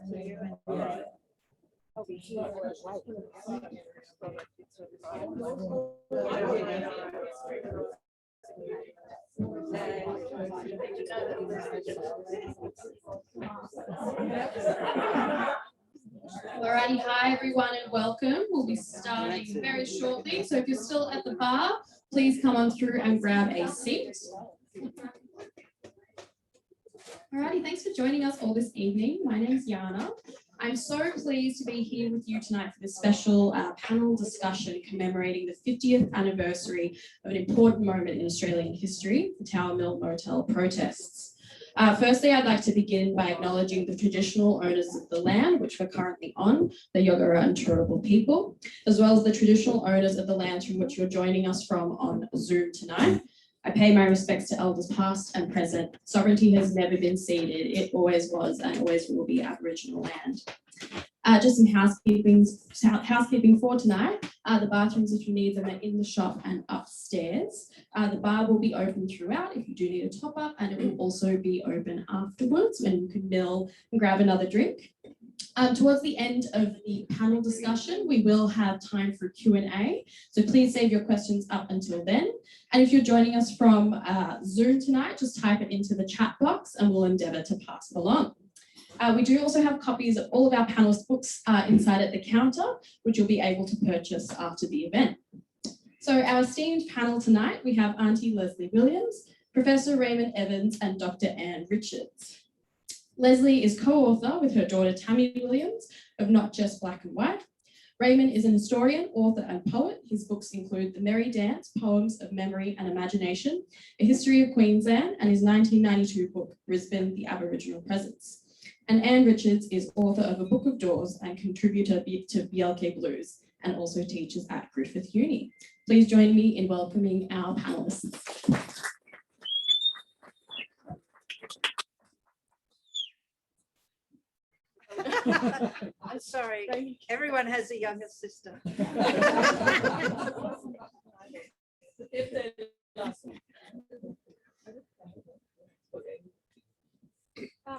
Alrighty, hi everyone and welcome. We'll be starting very shortly, so if you're still at the bar, please come on through and grab a seat. Alrighty, thanks for joining us all this evening. My name is Yana. I'm so pleased to be here with you tonight for this special panel discussion commemorating the 50th anniversary of an important moment in Australian history, the Towel Mill Motel protests. Firstly, I'd like to begin by acknowledging the traditional owners of the land, which we're currently on, the Yagara and Turrbal people, as well as the traditional owners of the lands from which you're joining us from on Zoom tonight. I pay my respects to elders past and present. Sovereignty has never been ceded. It always was and always will be Aboriginal land. Just some housekeeping for tonight. The bathrooms, if you need them, are in the shop and upstairs. The bar will be open throughout if you do need a top up, and it will also be open afterwards when you can mill and grab another drink. Towards the end of the panel discussion, we will have time for Q&A, so please save your questions up until then. And if you're joining us from Zoom tonight, just type it into the chat box and we'll endeavour to pass it along. We do also have copies of all of our panelist books inside at the counter, which you'll be able to purchase after the event. So our esteemed panel tonight, we have Aunty Lesley Williams, Professor Raymond Evans and Dr. Anne Richards. Lesley is co-author with her daughter Tammy Williams of Not Just Black and White. Raymond is an historian, author and poet. His books include The Merry Dance, Poems of Memory and Imagination, A History of Queensland, and his 1992 book, Brisbane, The Aboriginal Presence. And Anne Richards is author of A Book of Doors and contributor to BLK Blues, and also teaches at Griffith Uni. Please join me in welcoming our panellists. I'm sorry, everyone has a younger sister.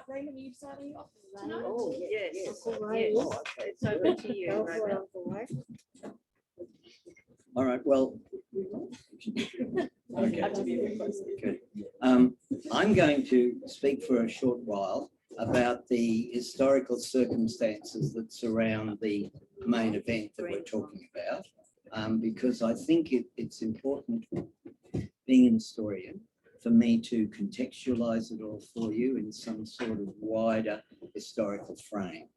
Raymond, are you starting off tonight? Oh, yes. Yes. It's over to you. All right, well, okay. I'm going to speak for a short while about the historical circumstances that surround the main event that we're talking about, because I think it's important, being an historian, for me to contextualize it all for you in some sort of wider historical frame.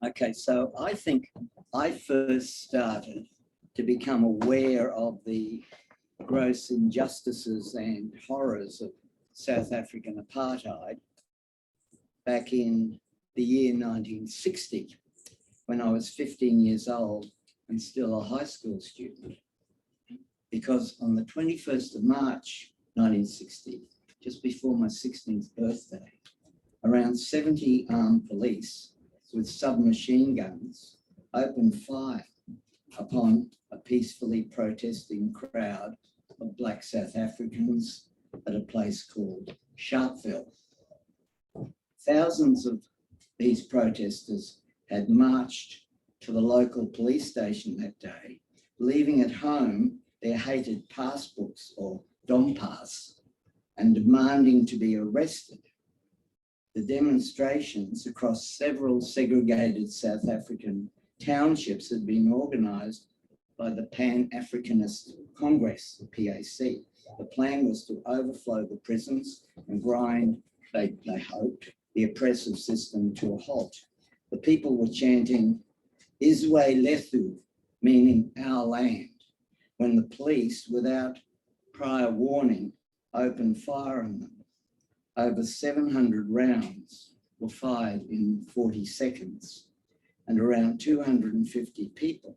Okay, so I think I first started to become aware of the gross injustices and horrors of South African apartheid back in the year 1960, when I was 15 years old and still a high school student. Because on the 21st of March 1960, just before my 16th birthday, around 70 armed police with submachine guns opened fire upon a peacefully protesting crowd of black South Africans at a place called Sharpeville. Thousands of these protesters had marched to the local police station that day, leaving at home their hated passbooks or Dompass and demanding to be arrested. The demonstrations across several segregated South African townships had been organised by the Pan-Africanist Congress, the PAC. The plan was to overflow the prisons and grind, they hoped, the oppressive system to a halt. The people were chanting, Iswe Lethu, meaning our land, when the police, without prior warning, opened fire on them. Over 700 rounds were fired in 40 seconds, and around 250 people,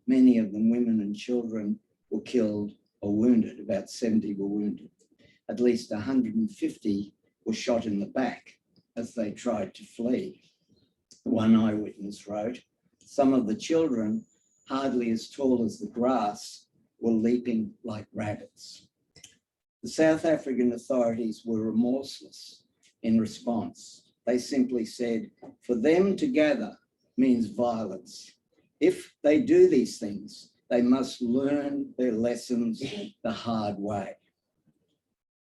many of them women and children, were killed or wounded. About 70 were wounded. At least 150 were shot in the back as they tried to flee. One eyewitness wrote, some of the children, hardly as tall as the grass, were leaping like rabbits. The South African authorities were remorseless in response. They simply said, for them to gather means violence. If they do these things, they must learn their lessons the hard way.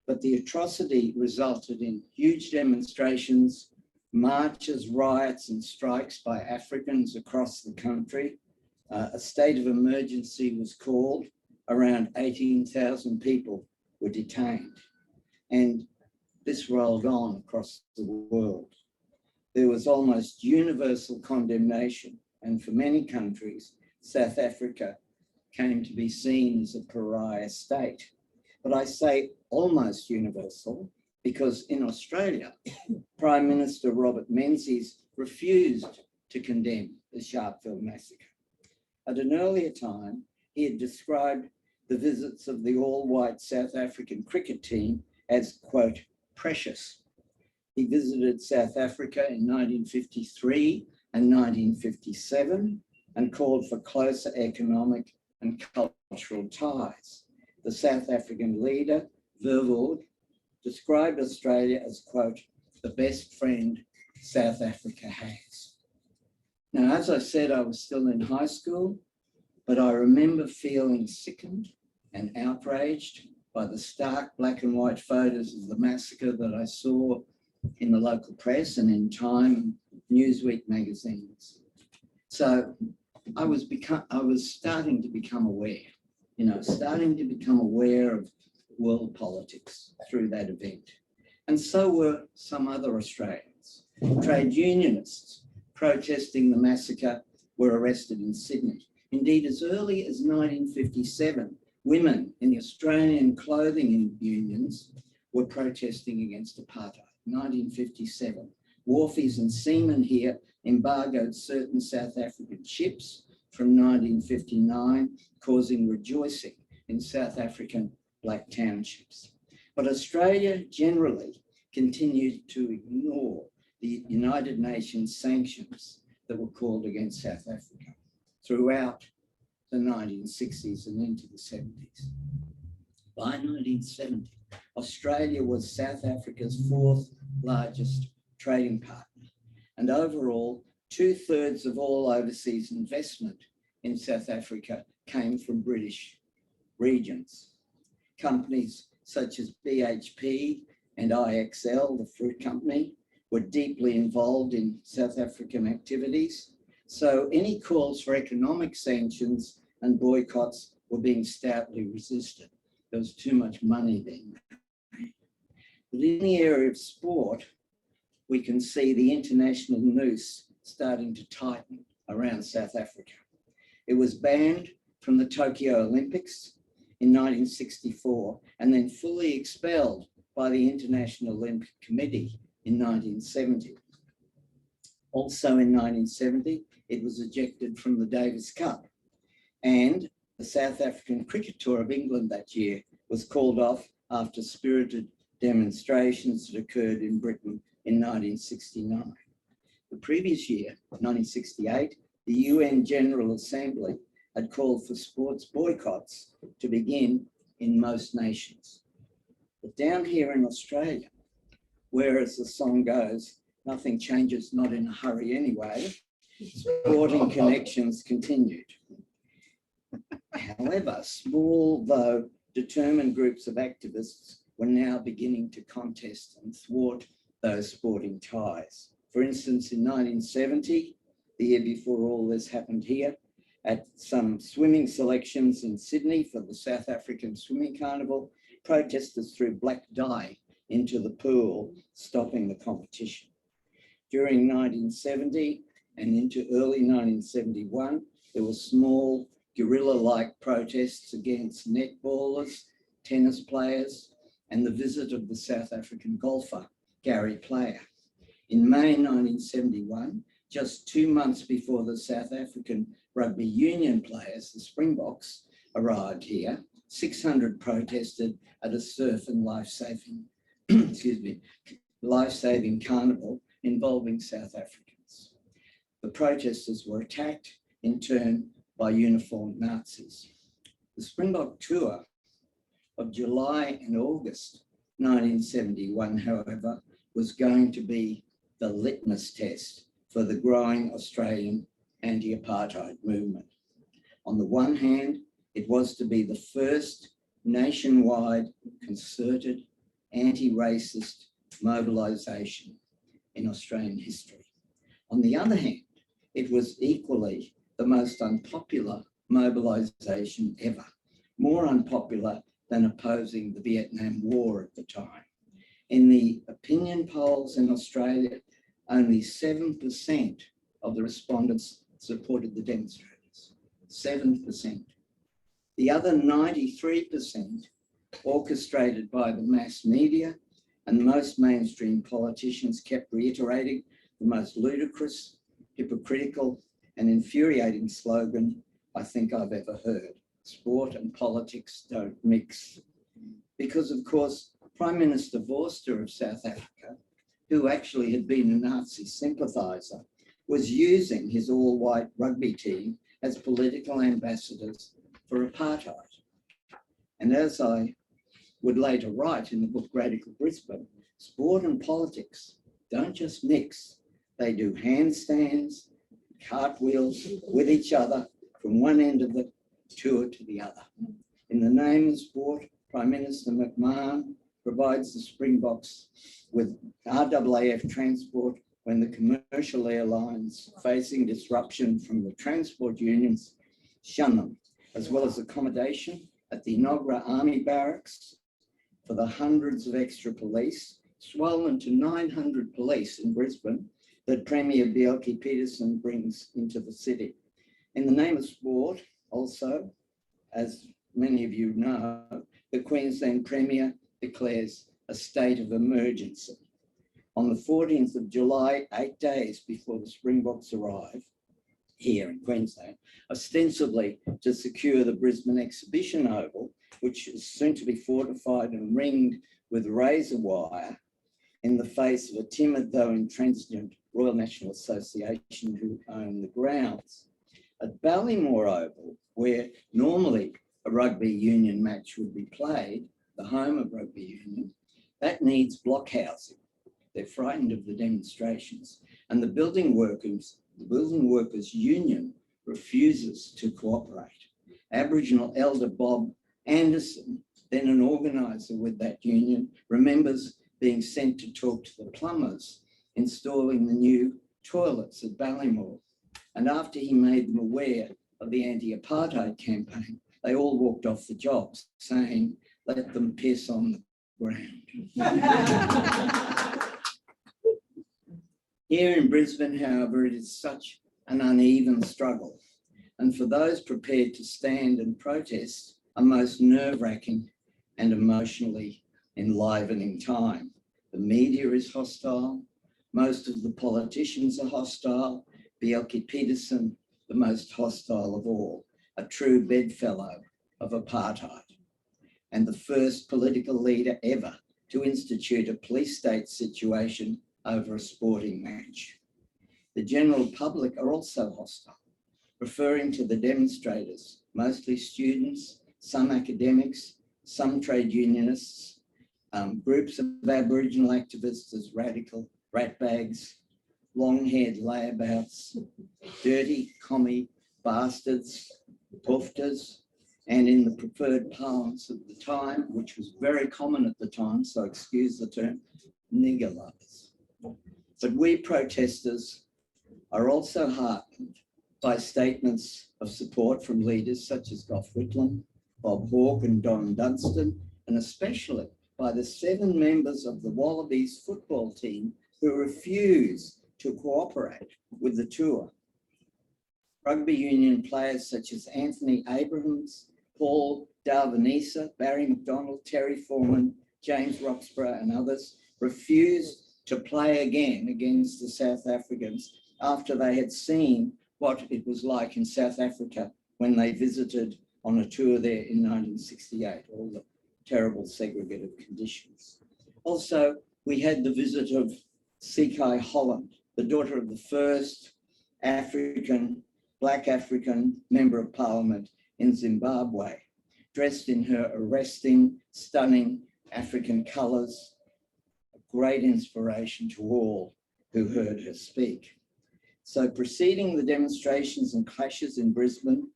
But the atrocity resulted in huge demonstrations, marches, riots, and strikes by Africans across the country. A state of emergency was called. Around 18,000 people were detained. And this rolled on across the world. There was almost universal condemnation, and for many countries, South Africa came to be seen as a pariah state. But I say almost universal because in Australia, Prime Minister Robert Menzies refused to condemn the Sharpeville massacre. At an earlier time, he had described the visits of the all-white South African cricket team as, quote, precious. He visited South Africa in 1953 and 1957 and called for closer economic and cultural ties. The South African leader, Verwoerd, described Australia as, quote, the best friend South Africa has. Now, as I said, I was still in high school, but I remember feeling sickened and outraged by the stark black and white photos of the massacre that I saw in the local press and in Time and Newsweek magazines. So I was starting to become aware, of world politics through that event. And so were some other Australians. Trade unionists protesting the massacre were arrested in Sydney. Indeed, as early as 1957, women in the Australian clothing unions were protesting against apartheid. 1957, wharfies and seamen here embargoed certain South African ships from 1959, causing rejoicing in South African black townships. But Australia generally continued to ignore the United Nations sanctions that were called against South Africa throughout the 1960s and into the 70s. By 1970, Australia was South Africa's fourth largest trading partner. And overall, 2/3 of all overseas investment in South Africa came from British regions. Companies such as BHP and IXL, the fruit company, were deeply involved in South African activities. So any calls for economic sanctions and boycotts were being stoutly resisted. There was too much money being made. But in the area of sport, we can see the international noose starting to tighten around South Africa. It was banned from the Tokyo Olympics in 1964 and then fully expelled by the International Olympic Committee in 1970. Also in 1970, it was ejected from the Davis Cup, and the South African Cricket Tour of England that year was called off after spirited demonstrations that occurred in Britain in 1969. The previous year, 1968, the UN General Assembly had called for sports boycotts to begin in most nations. But down here in Australia, where, as the song goes, nothing changes, not in a hurry anyway, sporting connections continued. However, small though determined groups of activists were now beginning to contest and thwart those sporting ties. For instance, in 1970, the year before all this happened here, at some swimming selections in Sydney for the South African Swimming Carnival, protesters threw black dye into the pool, stopping the competition. During 1970 and into early 1971, there were small guerrilla-like protests against netballers, tennis players, and the visit of the South African golfer, Gary Player. In May 1971, just 2 months before the South African rugby union players, the Springboks, arrived here, 600 protested at a surf and life-saving life-saving carnival involving South Africans. The protesters were attacked in turn by uniformed Nazis. The Springbok tour of July and August 1971, however, was going to be the litmus test for the growing Australian anti-apartheid movement. On the one hand, it was to be the first nationwide concerted anti-racist mobilisation in Australian history. On the other hand, it was equally the most unpopular mobilisation ever, more unpopular than opposing the Vietnam War at the time. In the opinion polls in Australia, only 7% of the respondents supported the demonstrators, 7%. The other 93%, orchestrated by the mass media and most mainstream politicians, kept reiterating the most ludicrous, hypocritical and infuriating slogan I think I've ever heard: sport and politics don't mix. Because of course, Prime Minister Vorster of South Africa, who actually had been a Nazi sympathiser, was using his all-white rugby team as political ambassadors for apartheid. And as I would later write in the book Radical Brisbane, sport and politics don't just mix, they do handstands, cartwheels with each other from one end of the tour to the other. In the name of sport, Prime Minister McMahon provides the Springboks with RAAF transport when the commercial airlines facing disruption from the transport unions shun them, as well as accommodation at the Enoggera Army Barracks for the hundreds of extra police, swollen to 900 police in Brisbane, that Premier Bjelke-Petersen brings into the city. In the name of sport, also, as many of you know, the Queensland Premier declares a state of emergency. On the 14th of July, 8 days before the Springboks arrive here in Queensland, ostensibly to secure the Brisbane Exhibition Oval, which is soon to be fortified and ringed with razor wire in the face of a timid though intransigent Royal National Association who own the grounds. At Ballymore Oval, where normally a rugby union match would be played, the home of rugby union, that needs block housing. They're frightened of the demonstrations, and the building workers union refuses to cooperate. Aboriginal elder Bob Anderson, then an organiser with that union, remembers being sent to talk to the plumbers installing the new toilets at Ballymore. And after he made them aware of the anti-apartheid campaign, they all walked off the job saying, let them piss on the ground. Here in Brisbane, however, it is such an uneven struggle. And for those prepared to stand and protest, a most nerve-wracking and emotionally enlivening time. The media is hostile. Most of the politicians are hostile. Bjelke-Petersen, the most hostile of all, a true bedfellow of apartheid, and the first political leader ever to institute a police state situation over a sporting match. The general public are also hostile, referring to the demonstrators, mostly students, some academics, some trade unionists, groups of Aboriginal activists as radical ratbags, long-haired layabouts, dirty commie bastards, poofters, and in the preferred parlance of the time, which was very common at the time, so excuse the term, nigger lovers. But we protesters are also heartened by statements of support from leaders such as Gough Whitlam, Bob Hawke and Don Dunstan, and especially by the 7 members of the Wallabies football team who refuse to cooperate with the tour. Rugby union players such as Anthony Abrahams, Paul Dalvanisa, Barry McDonald, Terry Foreman, James Roxburgh and others refused to play again against the South Africans after they had seen what it was like in South Africa when they visited on a tour there in 1968, all the terrible segregative conditions. Also, we had the visit of Sekai Holland, the daughter of the first Black African Member of Parliament in Zimbabwe, dressed in her arresting, stunning African colours, a great inspiration to all who heard her speak. So preceding the demonstrations and clashes in Brisbane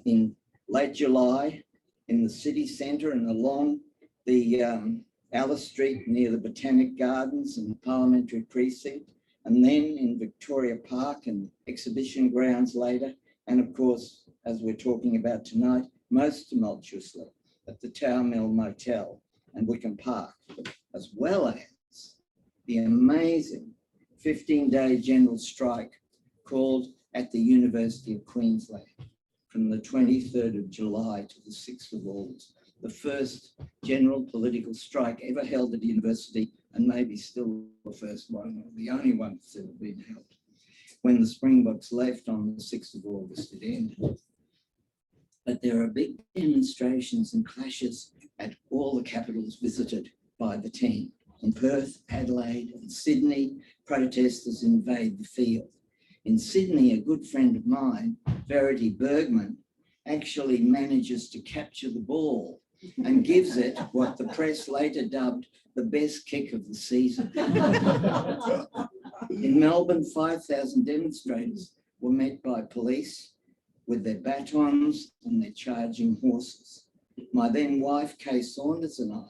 in late July, in the city centre and along the Alice Street near the Botanic Gardens and the Parliamentary Precinct, and then in Victoria Park and exhibition grounds later, and of course, as we're talking about tonight, most tumultuously at the Towel Mill Motel and Wickham Park, as well as the amazing 15-day general strike called at the University of Queensland from the 23rd of July to the 6th of August, the first general political strike ever held at the university, and maybe still the first one, or the only one that's ever been held. When the Springboks left on the 6th of August, it ended. But there are big demonstrations and clashes at all the capitals visited by the team. In Perth, Adelaide, and Sydney, protesters invade the field. In Sydney, a good friend of mine, Verity Bergman, actually manages to capture the ball and gives it what the press later dubbed the best kick of the season. In Melbourne, 5,000 demonstrators were met by police with their batons and their charging horses. My then wife, Kay Saunders, and I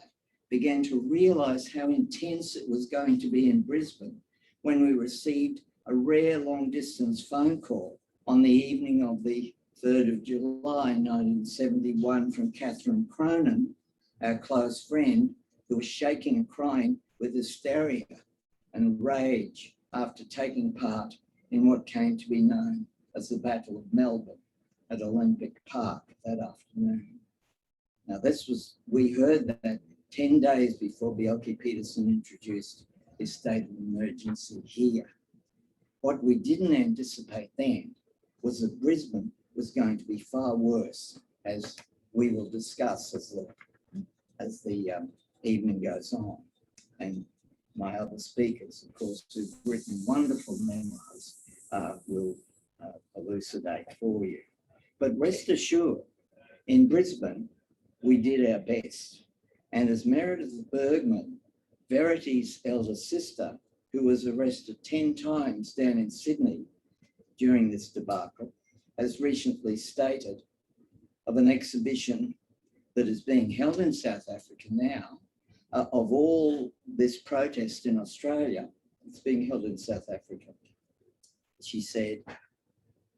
began to realise how intense it was going to be in Brisbane when we received a rare long-distance phone call on the evening of the 3rd of July 1971 from Catherine Cronin, our close friend, who was shaking and crying with hysteria and rage after taking part in what came to be known as the Battle of Melbourne at Olympic Park that afternoon. Now we heard that 10 days before Bjelke-Petersen introduced his state of emergency here. What we didn't anticipate then was that Brisbane was going to be far worse, as we will discuss as the evening goes on. And my other speakers, of course, who've written wonderful memoirs, will elucidate for you. But rest assured, in Brisbane, we did our best. And as Meredith Bergman, Verity's elder sister, who was arrested 10 times down in Sydney during this debacle, has recently stated of an exhibition that is being held in South Africa now, of all this protest in Australia, it's being held in South Africa. She said,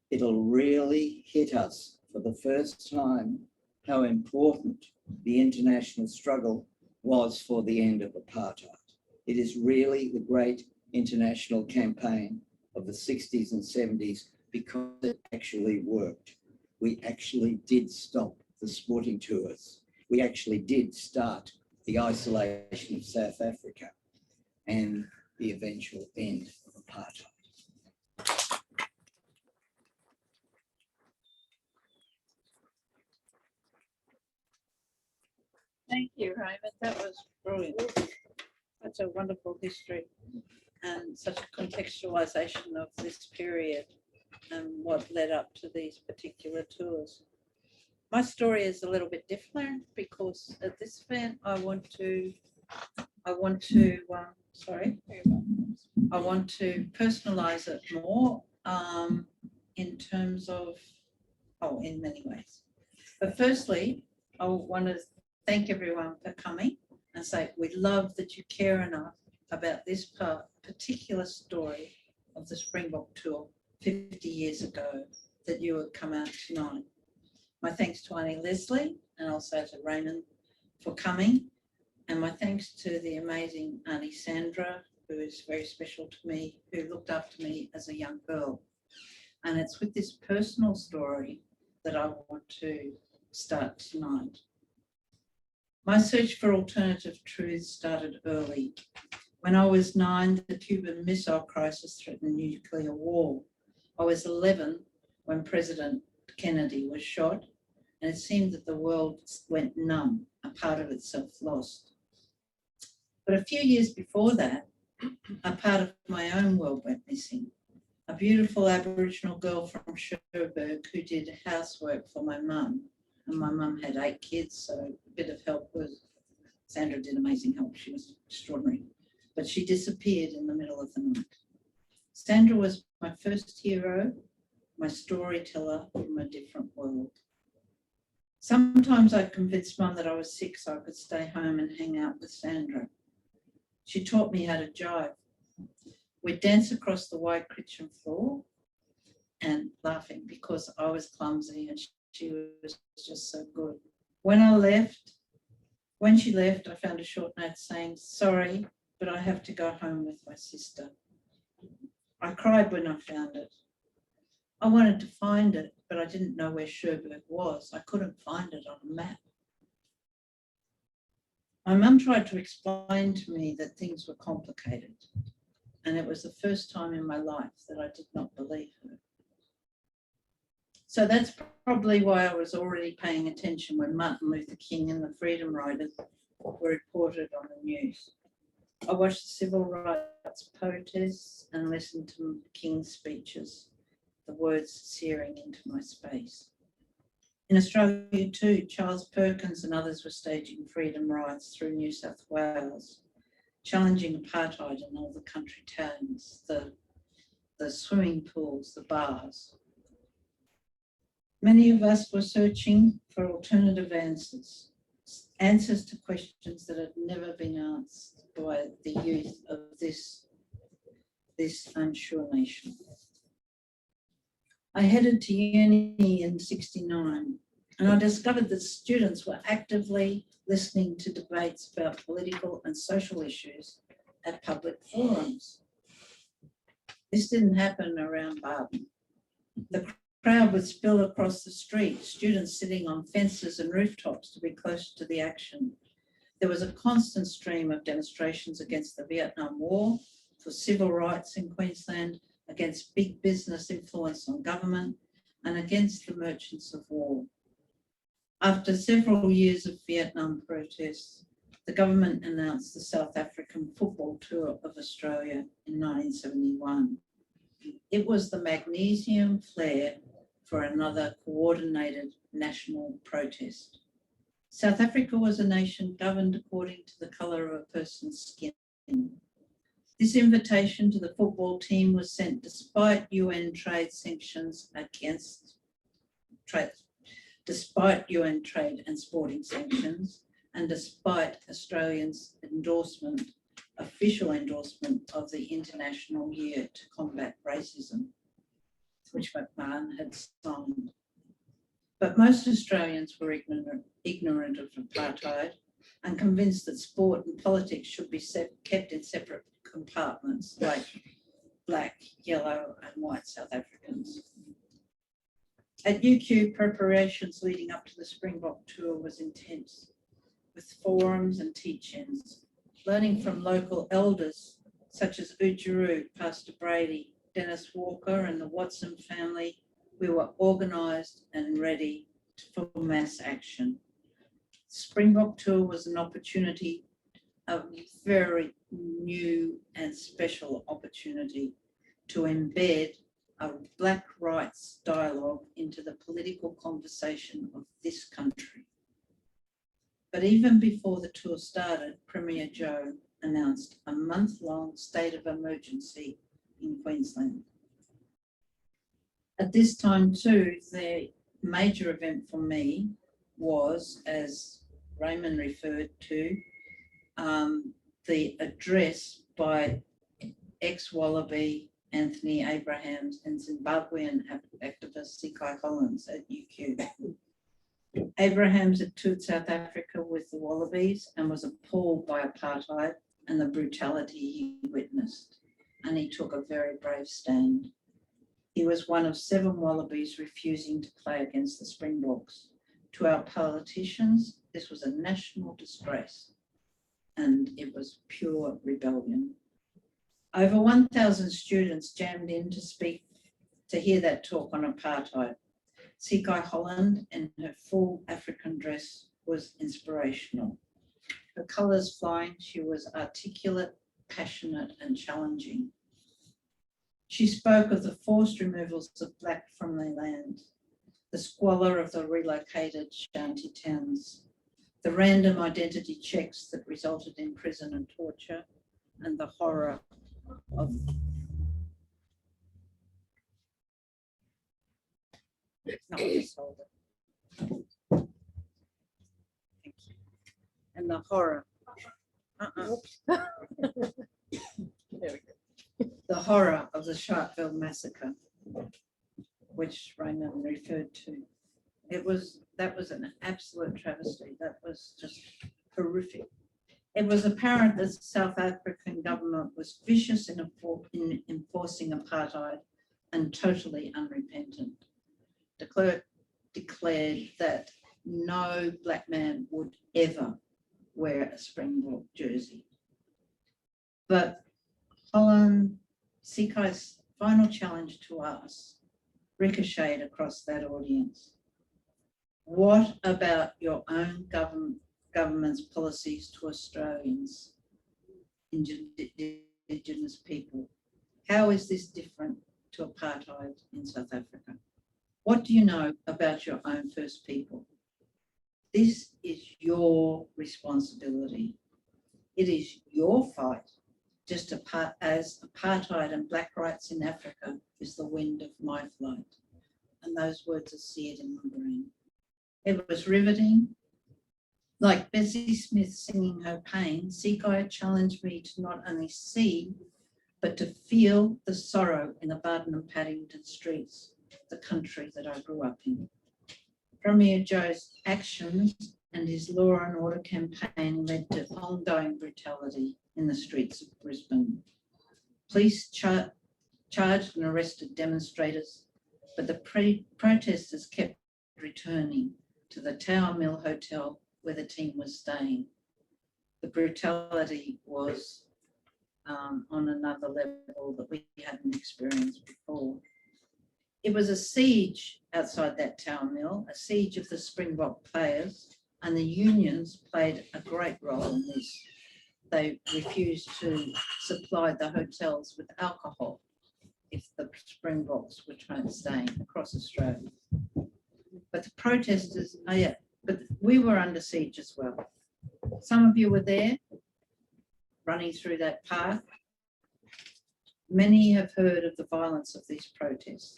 it'll really hit us for the first time how important the international struggle was for the end of apartheid. It is really the great international campaign of the 60s and 70s because it actually worked. We actually did stop the sporting tours. We actually did start the isolation of South Africa and the eventual end of apartheid. Thank you, Raymond. That was brilliant. Such a wonderful history and such a contextualisation of this period and what led up to these particular tours. My story is a little bit different because at this event I want to personalise it more in terms of, in many ways. But firstly, I want to thank everyone for coming and say we love that you care enough about this particular story of the Springbok tour 50 years ago that you have come out tonight. My thanks to Aunty Lesley and also to Raymond for coming, and my thanks to the amazing Aunty Sandra, who is very special to me, who looked after me as a young girl. And it's with this personal story that I want to start tonight. My search for alternative truths started early. When I was 9, the Cuban Missile Crisis threatened nuclear war. I was 11 when President Kennedy was shot, and it seemed that the world went numb, a part of itself lost. But a few years before that, a part of my own world went missing. A beautiful Aboriginal girl from Cherbourg who did housework for my mum, and my mum had 8 kids, so a bit of help was, Sandra did amazing help, she was extraordinary. but she disappeared in the middle of the night. Sandra was my first hero, my storyteller from a different world. Sometimes I convinced Mum that I was sick so I could stay home and hang out with Sandra. She taught me how to jive. We'd dance across the white kitchen floor and laughing because I was clumsy and she was just so good. When she left, I found a short note saying, "Sorry, but I have to go home with my sister." I cried when I found it. I wanted to find it, but I didn't know where Cherbourg was. I couldn't find it on a map. My mum tried to explain to me that things were complicated, and it was the first time in my life that I did not believe her. So that's probably why I was already paying attention when Martin Luther King and the Freedom Riders were reported on the news. I watched the civil rights protests and listened to King's speeches, the words searing into my space. In Australia too, Charles Perkins and others were staging freedom rides through New South Wales, challenging apartheid in all the country towns, the swimming pools, the bars. Many of us were searching for alternative answers to questions that had never been asked by the youth of this unsure nation. I headed to uni in '69, and I discovered that students were actively listening to debates about political and social issues at public forums. This didn't happen around Brisbane. The crowd would spill across the street, students sitting on fences and rooftops to be closer to the action. There was a constant stream of demonstrations against the Vietnam War, for civil rights in Queensland, against big business influence on government, and against the merchants of war. After several years of Vietnam protests, the government announced the South African football tour of Australia in 1971. It was the magnesium flare for another coordinated national protest. South Africa was a nation governed according to the colour of a person's skin. This invitation to the football team was sent despite UN trade sanctions despite UN trade and sporting sanctions, and despite Australians' official endorsement of the International Year to Combat Racism, which McMahon had signed. But most Australians were ignorant of apartheid and convinced that sport and politics should be kept in separate compartments, like black, yellow and white South Africans. At UQ, preparations leading up to the Springbok tour was intense, with forums and teach-ins, learning from local elders such as Udjuru, Pastor Brady, Dennis Walker and the Watson family. We were organised and ready for mass action. Springbok tour was an opportunity, a very new and special opportunity to embed a black rights dialogue into the political conversation of this country. But even before the tour started, Premier Joe announced a month-long state of emergency in Queensland. At this time too, the major event for me was, as Raymond referred to, the address by ex-Wallaby Anthony Abrahams and Zimbabwean activist Sikai Hollands at UQ. Abrahams had toured South Africa with the Wallabies and was appalled by apartheid and the brutality he witnessed, and he took a very brave stand. He was one of 7 Wallabies refusing to play against the Springboks. To our politicians, this was a national disgrace, and it was pure rebellion. Over 1,000 students jammed in to hear that talk on apartheid. Sikai Holland in her full African dress was inspirational. Her colours flying, she was articulate, passionate and challenging. She spoke of the forced removals of black from their land, the squalor of the relocated shanty towns, the random identity checks that resulted in prison and torture, and the horror of no, just hold it. Thank you. And the horror. The horror of the Sharpeville massacre, which Raymond referred to. That was an absolute travesty. That was just horrific. It was apparent that the South African government was vicious in enforcing apartheid and totally unrepentant. Declared that no black man would ever wear a Springbok jersey. But Holland Sikai's final challenge to us ricocheted across that audience. What about your own government's policies to Australians, Indigenous people? How is this different to apartheid in South Africa? What do you know about your own First People? This is your responsibility. It is your fight, just as apartheid and black rights in Africa is the wind of my flight. And those words are seared in my brain. It was riveting. Like Bessie Smith singing her pain, Sikai challenged me to not only see, but to feel the sorrow in the Barton and Paddington streets, the country that I grew up in. Premier Joe's actions and his law and order campaign led to ongoing brutality in the streets of Brisbane. Police charged and arrested demonstrators, but the protesters kept returning to the Towel Mill Hotel where the team was staying. The brutality was on another level that we hadn't experienced before. It was a siege outside that Towel Mill, a siege of the Springbok players, and the unions played a great role in this. They refused to supply the hotels with alcohol if the Springboks were staying across Australia. But the protesters, but we were under siege as well. Some of you were there, running through that park. Many have heard of the violence of these protests.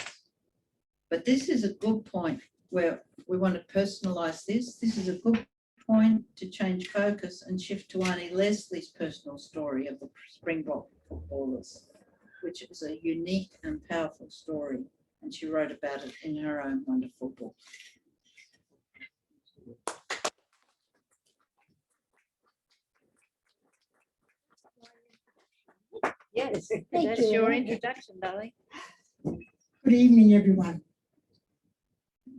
But this is a good point where we want to personalise this. This is a good point to change focus and shift to Aunty Lesley's personal story of the Springbok footballers, which is a unique and powerful story. And she wrote about it in her own wonderful book. Yes, that's your introduction, darling. Good evening, everyone.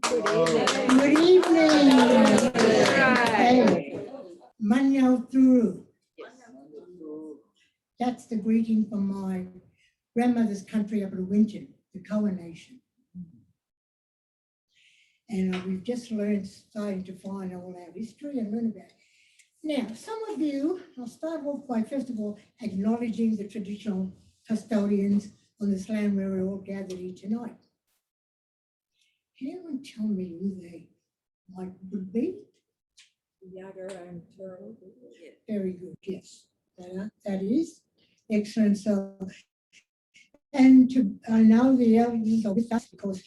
Good evening. Good evening. Right. Manyao Thuru. That's the greeting from my grandmother's country up at Winton, the Koa Nation. And we've just starting to find all our history and learn about it. Now, some of you, I'll start off by, first of all, acknowledging the traditional custodians on this land where we're all gathered here tonight. Can anyone tell me who they would be? Yaga and Turtle. Very good, yes. That is excellent. So, and I know the elders are with us because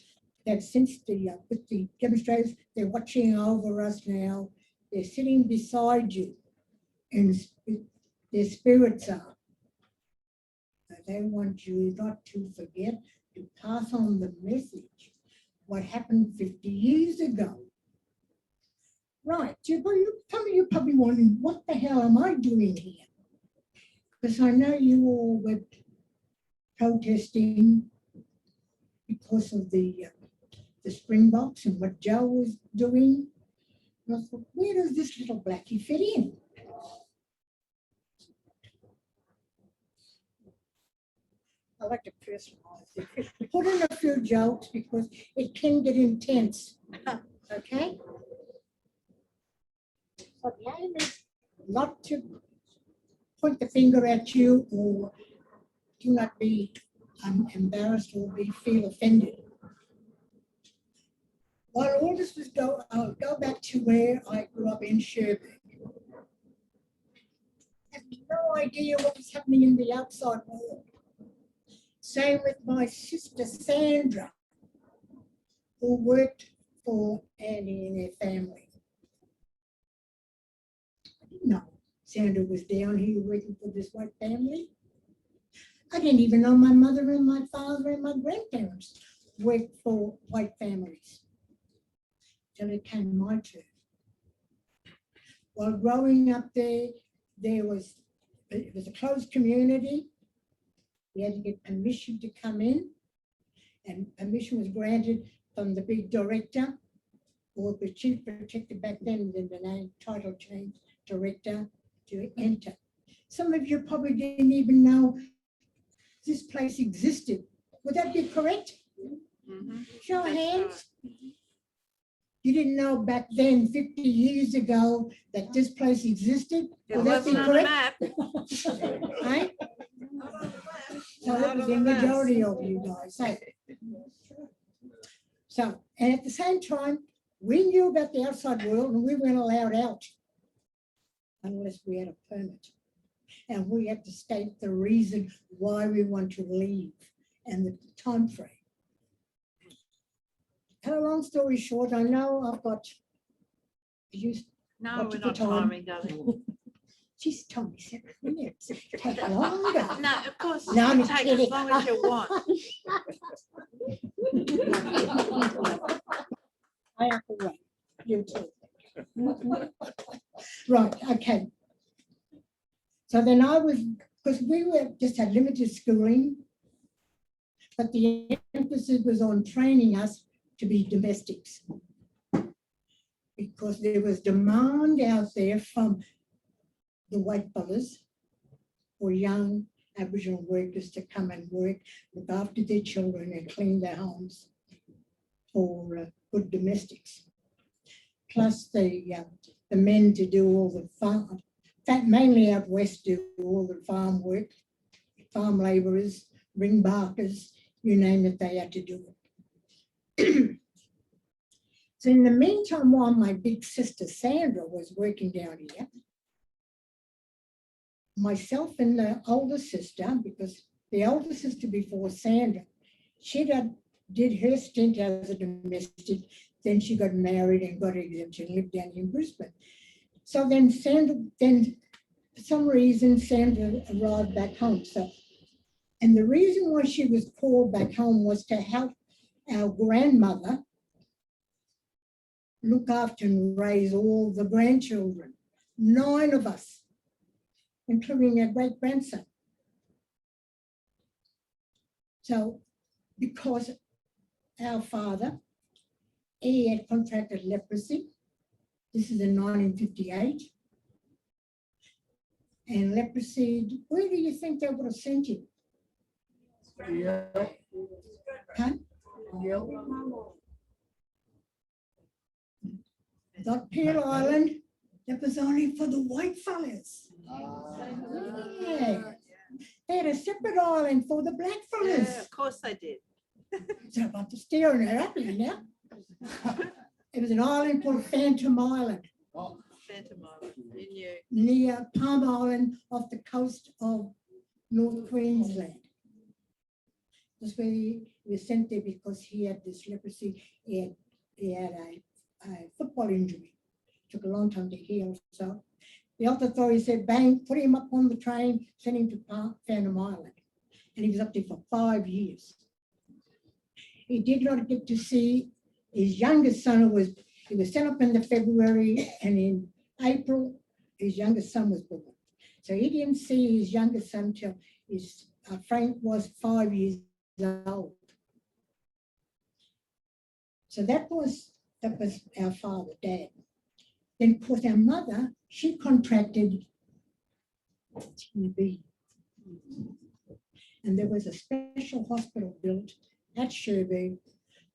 that since with the demonstrators, they're watching over us now. They're sitting beside you, and their spirits are. They want you not to forget to pass on the message, what happened 50 years ago. Right, some of you probably wondering, what the hell am I doing here? Because I know you all were protesting because of the Springboks and what Joe was doing. And I thought, where does this little blackie fit in? I like to personalize it. Put in a few jokes because it can get intense. Okay? So the aim is not to point the finger at you or do not be embarrassed or feel offended. While all this was I'll go back to where I grew up in Sherbrooke. had no idea what was happening in the outside world. Same with my sister Sandra, who worked for Annie and her family. I didn't know Sandra was down here working for this white family. I didn't even know my mother and my father and my grandparents worked for white families till it came my turn. While growing up there, it was a closed community. We had to get permission to come in, and permission was granted from the big director or the chief protector back then, the name title changed, director, to enter. Some of you probably didn't even know this place existed. Would that be correct? Show of hands. You didn't know back then, 50 years ago, that this place existed? Would that be correct? Right? So that was the majority of you guys. So, and at the same time, we knew about the outside world and we weren't allowed out unless we had a permit. And we had to state the reason why we want to leave and the time frame. Cut a long story short, I know I've got used. No, we're not timing, darling. She's told me 7 minutes. Take longer. No, of course, No, I'm you can take kidding. as long as you want. I have to wait. You too. Right, okay. So then I was, because we were just had limited schooling, but the emphasis was on training us to be domestics. Because there was demand out there from the white fellas for young Aboriginal workers to come and work, look after their children and clean their homes for good domestics. Plus the men to do all the farm, mainly out west do all the farm work, farm labourers, ring barkers, you name it, they had to do it. So in the meantime, while my big sister Sandra was working down here, myself and the older sister, because the older sister before Sandra, she did her stint as a domestic, then she got married and got exemption, lived down in Brisbane. So then for some reason, Sandra arrived back home. So, and the reason why she was called back home was to help our grandmother look after and raise all the grandchildren, 9 of us, including our great-grandson. So, because our father, he had contracted leprosy, this is in 1958, and leprosy, where do you think they would have sent him? Yeah. Huh? Yeah. Not Peel Island, that was only for the white fellas. Yeah. They had a separate island for the black fellas. Yeah, of course they did. So I'm about to steer it up here now. It was an island called Phantom Island, Phantom Island, you knew. near Palm Island off the coast of North Queensland. That's where he was sent there because he had this leprosy. He had a football injury. Took a long time to heal. So the health authority said, bang, put him up on the train, send him to Phantom Island. And he was up there for 5 years. He did not get to see his youngest son. He was sent up in the February, and in April, his youngest son was born. So he didn't see his youngest son till his Frank was 5 years old. So that was our father, Dad. Then, of course, our mother, she contracted TB. And there was a special hospital built at Sherbrooke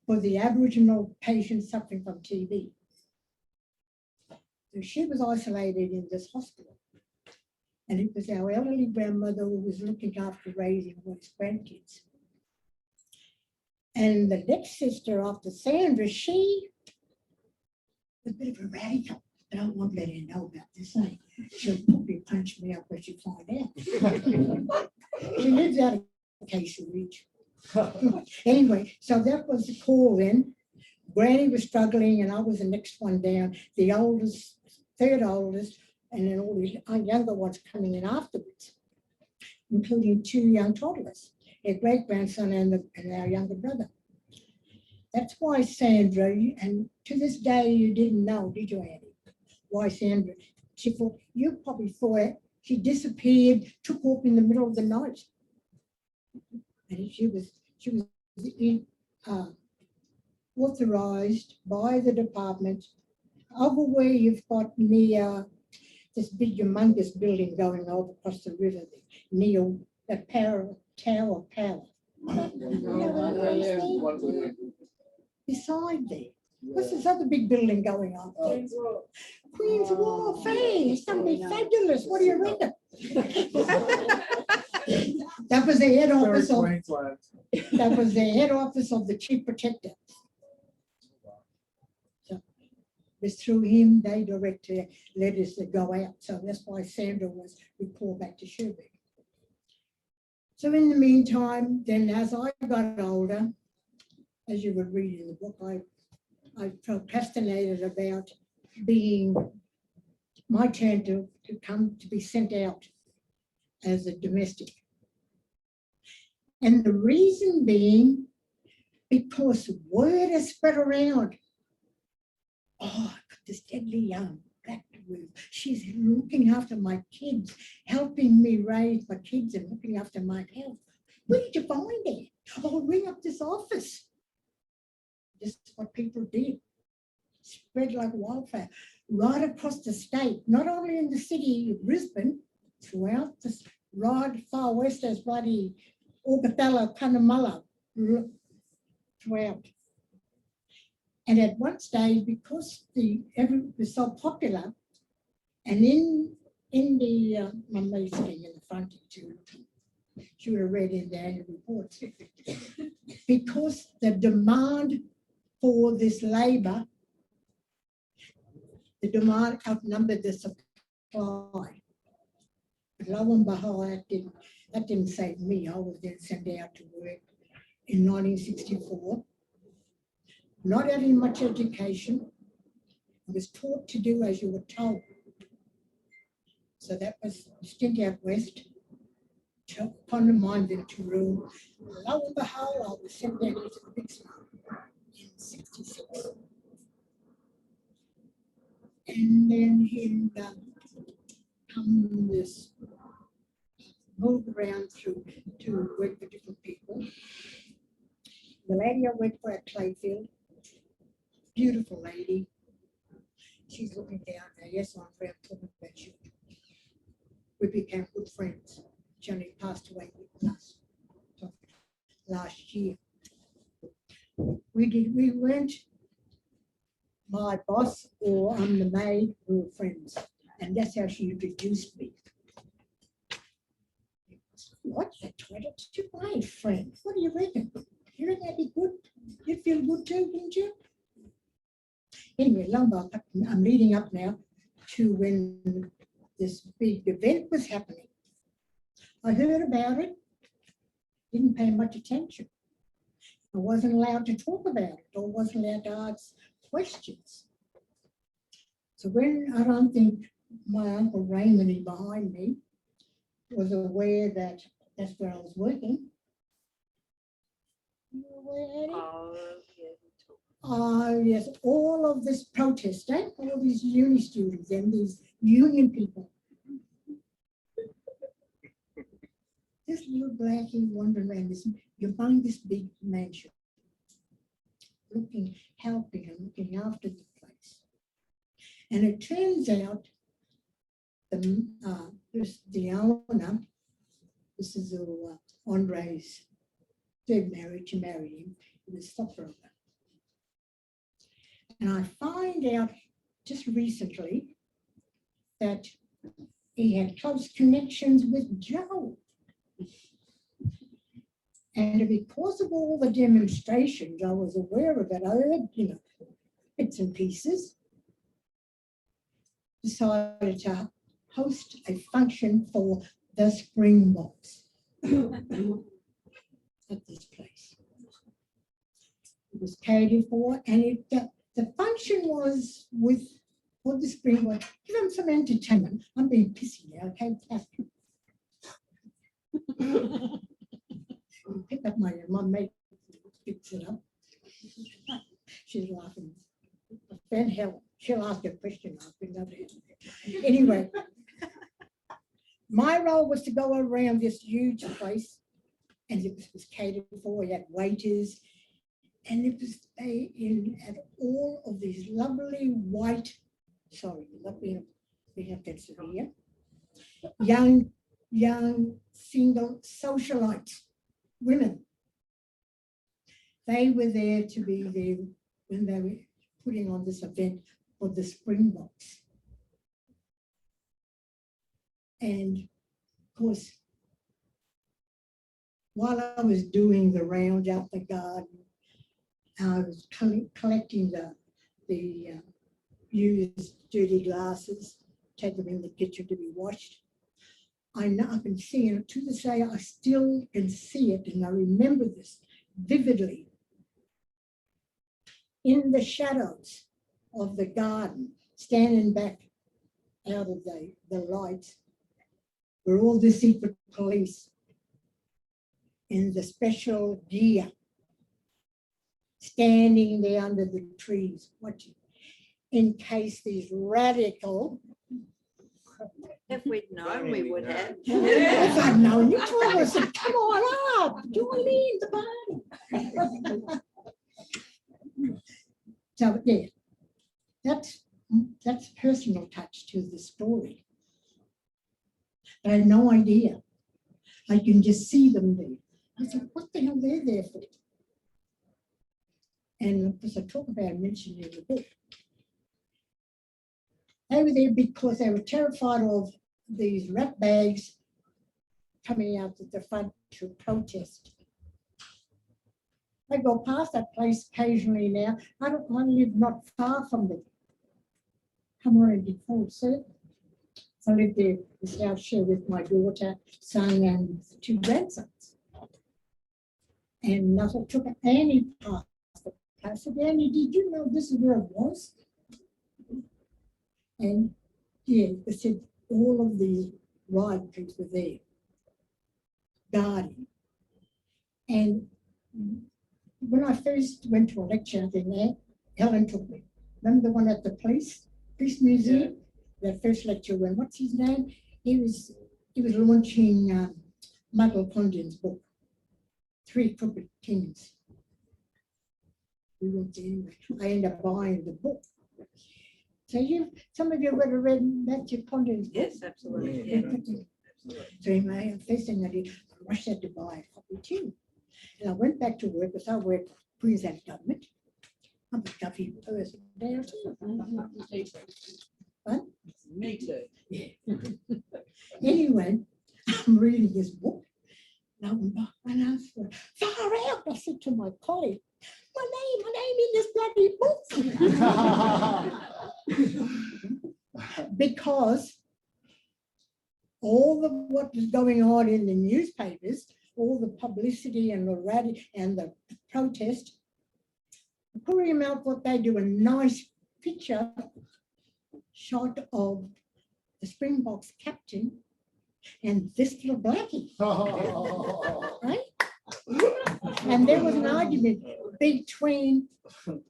for the Aboriginal patients suffering from TB. So she was isolated in this hospital. And it was our elderly grandmother who was looking after raising all his grandkids. And the next sister after Sandra, she was a bit of a radical. But I won't let her know about this. She'll probably punch me up when she find out. She lives out of Acacia Ridge. Anyway, so that was the call then. Granny was struggling and I was the next one down, the oldest, third oldest, and then all the younger ones coming in afterwards, including 2 young toddlers, their great-grandson and our younger brother. That's why Sandra, and to this day you didn't know, did you, Annie? Why Sandra? She thought, you probably thought she disappeared, took off in the middle of the night. And she was authorised by the department over where you've got near this big humongous building going over across the river, near the Tower of Power. Beside there. What's this other big building going on? Queen's Wharf, hey, it's going to be fabulous. What do you reckon? That was the head office of, that was the head office of the Chief Protector. So it was through him, they direct letters that go out. So that's why Sandra was recalled back to Sherbrooke. So in the meantime, then as I got older, as you would read in the book, I procrastinated about being my turn to come to be sent out as a domestic. And the reason being, because word has spread around. Oh, I've got this deadly young black woman. She's looking after my kids, helping me raise my kids and looking after my health. Where did you find it? Oh, ring up this office. This is what people did. Spread like wildfire right across the state, not only in the city of Brisbane, throughout the right far west as bloody Augathala, Cunnamulla, throughout. And at one stage, because it was so popular, and in the my sitting in the front too, she would have read in the annual reports, because the demand for this labour, the demand outnumbered the supply. But lo and behold, that didn't save me. I was then sent out to work in 1964, not having much education. I was taught to do as you were told. So that was a stint out west, upon the mind in Taroom. Lo and behold, I was sent down into the big smoke in 66. And then in this moved around to work for different people. The lady I worked for at Clayfield, beautiful lady. She's looking down there. Yes, I'm proud talking about you. We became good friends. She only passed away last year. We weren't my boss or I'm the maid, we were friends. And that's how she introduced me. What? That's right, it's your my friend. What do you reckon? You reckon that'd be good? You'd feel good too, wouldn't you? Anyway, I'm leading up now to when this big event was happening. I heard about it, didn't pay much attention. I wasn't allowed to talk about it or wasn't allowed to ask questions. So when I don't think my uncle Raymond behind me was aware that that's where I was working. You aware, Eddie? Yes, all of this protest, all these uni students and these union people. This little blackie wandering around this humongous big mansion, looking, helping and looking after the place. And it turns out the owner, this is Andre's third marriage, she married him, he was a stockbroker. And I find out just recently that he had close connections with Joe. And because of all the demonstrations, I was aware of it. I heard, bits and pieces. Decided to host a function for the Springboks at this place. It was catered for, and the function was for the Springboks, give them some entertainment. I'm being pissy now, okay, Catherine? Pick up my mate picks it up. She's laughing. A friend Helen, she'll ask a question. Anyway, my role was to go around this huge place, and it was catered for. We had waiters, and it was had all of these lovely white, we have that here, young single socialites, women. They were there to be there when they were putting on this event for the Springboks. And of course, while I was doing the round out the garden, I was collecting the used dirty glasses, take them in the kitchen to be washed. I can see it to this day. I still can see it, and I remember this vividly. In the shadows of the garden, standing back out of the lights, were all the secret police in the special gear, standing there under the trees, watching, in case these radical. If we'd known, we would have. If I'd known, you told us, come on up, join in the party. So yeah, that's personal touch to the story. But I had no idea. I can just see them there. I said, what the hell they're there for? And because I talk about it, mentioned in the book. They were there because they were terrified of these rat bags coming out at the front to protest. I go past that place occasionally now. I live not far from the commemorate before, so I lived there, this house share with my daughter, son, and 2 grandsons. And I took Annie past the place. I said, Annie, did you know this is where it was? And yeah, they said all of these rioters were there, guarding. And when I first went to a lecture in there, Helen took me. Remember the one at the police museum? Yeah. That first lecture when, what's his name? He was launching Michael Condon's book, 3 Crooked Kings. We went there anyway. I ended up buying the book. So some of you would have read Matthew Condon's book. Yes, absolutely. Yeah. So anyway, the first thing I did, I rushed out to buy a copy too. And I went back to work because I work for Queensland government. I'm a duffy person there too. What? Me too. Yeah. Anyway, I'm reading his book. And I said, far out, I said to my colleague, my name in this bloody book. Because all of what was going on in the newspapers, all the publicity and the rally and the protest, Courier Mail thought they'd do a nice picture shot of the Springboks captain and this little blackie, right? And there was an argument between you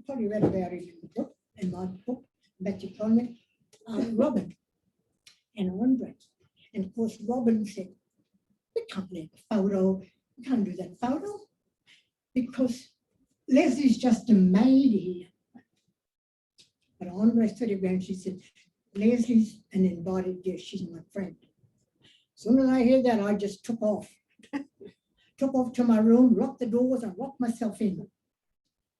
probably read about it in the book, in my book, Matthew Conley, Robin and Andre. And of course, Robin said, we can't let a photo, we can't do that photo because Leslie's just a maid here. But Andre stood around, she said, Leslie's an invited guest, she's my friend. As soon as I heard that, I just took off. Took off to my room, locked the doors and locked myself in.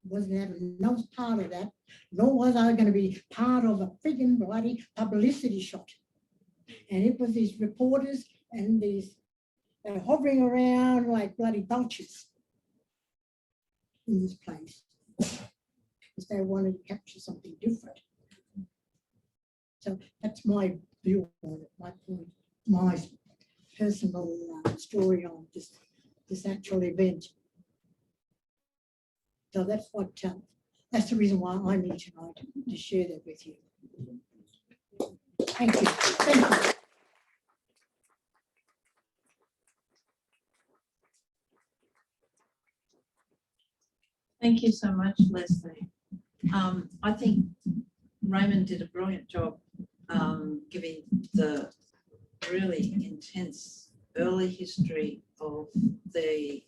Wasn't having no part of that, nor was I going to be part of a friggin' bloody publicity shot. And it was these reporters and these hovering around like bloody vultures in this place because they wanted to capture something different. So that's my view on it, my point, my personal story on this actual event. So that's what, that's the reason why I'm here tonight, to share that with you. Thank you. Thank you. Thank you so much, Leslie. I think Raymond did a brilliant job giving the really intense early history of the